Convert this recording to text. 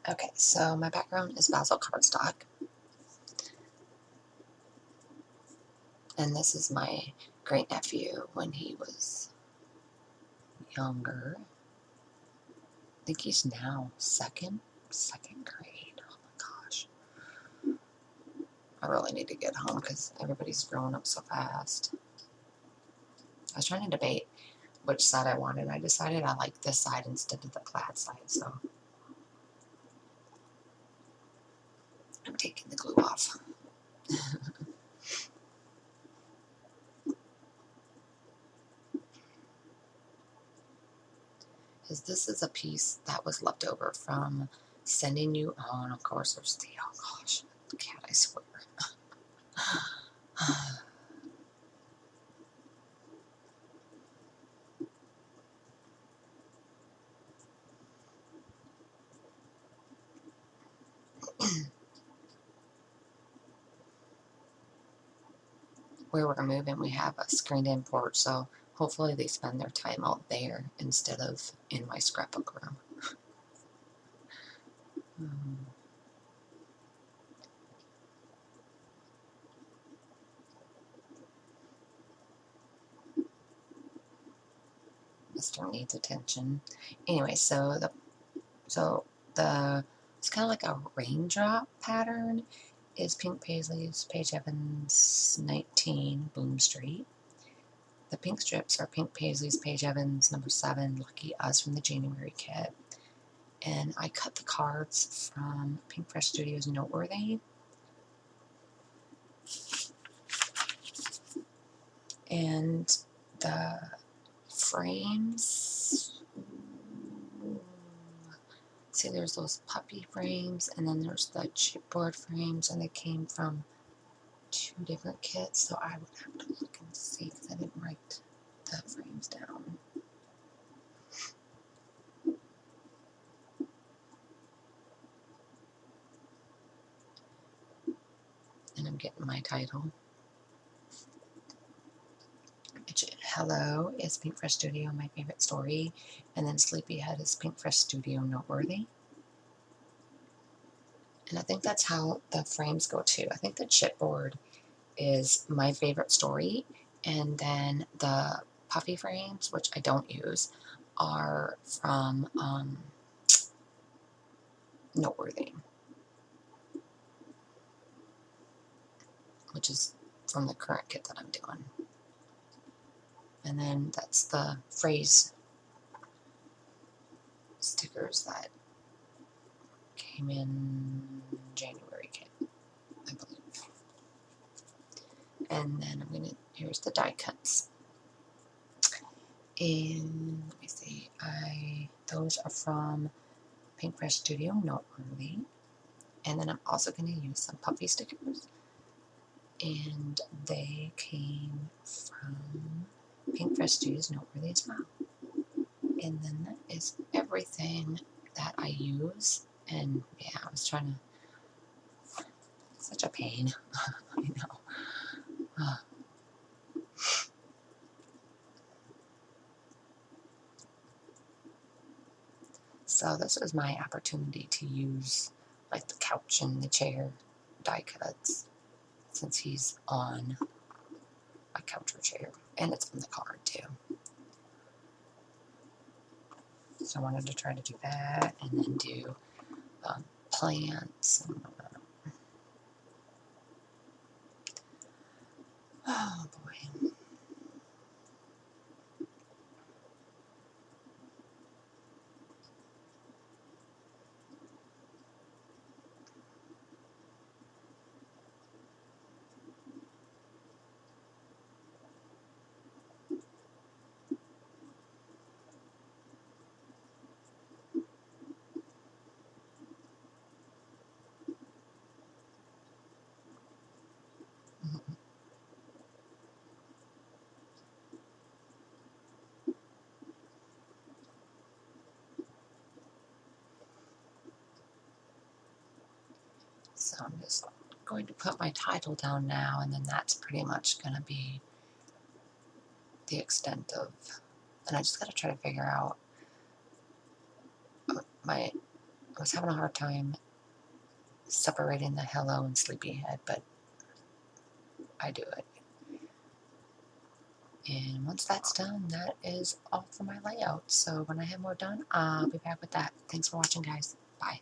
Okay, so my background is Basil cardstock, and this is my great nephew when he was younger. I think he's now second grade. Oh my gosh. I really need to get home because everybody's growing up so fast. I was trying to debate which side I wanted. I decided I like this side instead of the plaid side, so I'm taking the glue off. Because this is a piece that was left over from sending you on. Of course, there's the, oh gosh, the cat, I swear. Where we're moving, we have a screened-in porch, so hopefully they spend their time out there instead of in my scrapbook room. Mr. needs attention. Anyway, so the it's kind of like a raindrop pattern. Is Pink Paisleys, Paige Evans, 19 Boom Street. The pink strips are Pink Paisleys, Paige Evans, number 7, Lucky Us from the January kit. And I cut the cards from Pink Fresh Studios Noteworthy. And the frames, see, there's those puppy frames, and then there's the chipboard frames, and they came from 2 different kits, so I would have to look and see because I didn't write the frames down. And I'm getting my title. Hello is Pink Fresh Studio, My Favorite Story, and then Sleepyhead is Pink Fresh Studio, Noteworthy. And I think that's how the frames go too. I think the chipboard is My Favorite Story, and then the puffy frames, which I don't use, are from Noteworthy, which is from the current kit that I'm doing. And then that's the phrase stickers that came in January kit, I believe. And then I'm gonna, here's the die cuts. And let me see, those are from Pink Fresh Studio Noteworthy. And then I'm also gonna use some puffy stickers. And they came from Pink Fresh Studios Noteworthy as well. And then that is everything that I use. And yeah, I was trying to, such a pain. I know. So this was my opportunity to use like the couch and the chair die cuts, since he's on a couch or chair, and it's on the card too. So I wanted to try to do that, and then do plants. And, oh boy. So I'm just going to put my title down now, and then that's pretty much going to be the extent of, and I just got to try to figure out my I was having a hard time separating the hello and sleepyhead, but I do it. And once that's done, that is all for my layout. So when I have more done, I'll be back with that. Thanks for watching, guys. Bye.